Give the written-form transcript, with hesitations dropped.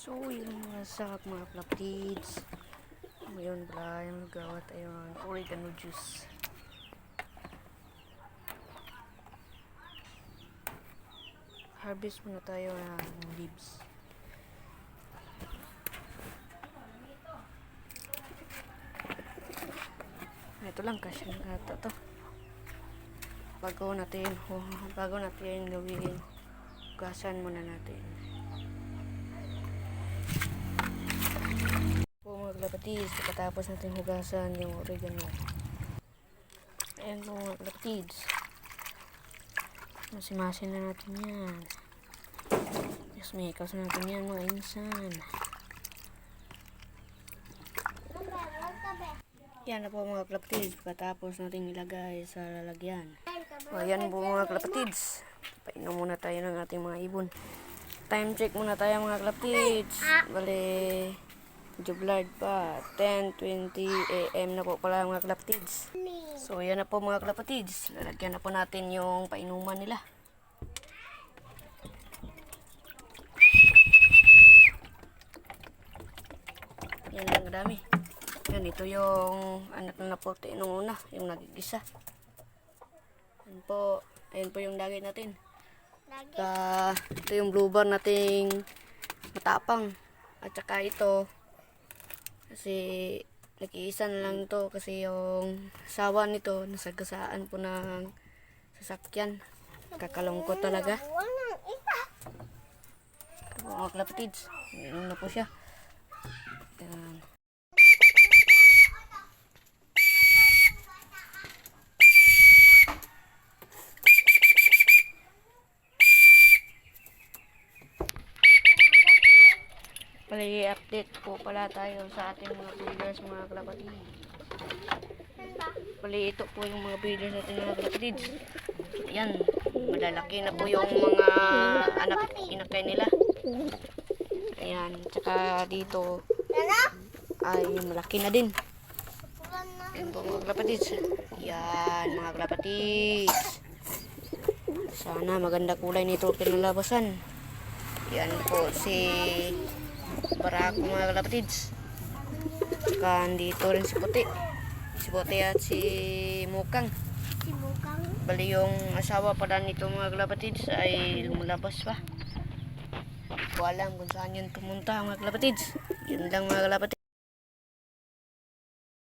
So, yung mga sak, mga plaptids. Ngayon pala yung nagawa tayo ng oregano juice. Harvest muna tayo ng leaves. Ito lang kasi nagata to. Bago natin gawin, hugasan muna natin. Mga kalapatids, pagkatapos natin hugasan yung oregano. Ayan po mga kalapatids. Masimasin na natin yan. Yes, may ikas natin yan mga insan. Yan na po mga kalapatids, pagkatapos natin ilagay sa lalagyan. O yan po mga kalapatids. Painom muna tayo ng ating mga ibon. Time check muna tayo mga kalapatids. Bale, jublard pa. 10:20 AM na po pala mga kalapatids. So yan na po mga kalapatids. Lalagyan na po natin yung painuman nila. Yan lang kadami. Yan, ito yung anak na puti nung una, yung nagigisa. Ayan po yung dagit natin. Ito yung blue bar nating matapang. At saka ito, kasi nag-iisa na lang ito kasi yung sawa nito nasagasaan po ng sasakyan. Kakalungkot talaga. Ito po mga kalapatids. Ayan na po siya. Ayan. Update po pala tayo sa ating mga breeders mga kalapatids. Ito po yung mga breeders natin mga kalapatids. Ayan, malalaki na po yung mga anak inakay nila. Ayan, tsaka dito ay malaki na din. Ayan po mga kalapatids. Ayan mga kalapatids. Sana maganda kulay nito pinalabasan. Yan po si Barako mga kalapatids. Saka dito rin si Puti. Si Puti at si Mukang. Bali yung asawa pala nito mga kalapatids ay lumulabas pa. Hindi ko alam kung saan yun pumunta mga kalapatids. Yun lang mga kalapatids.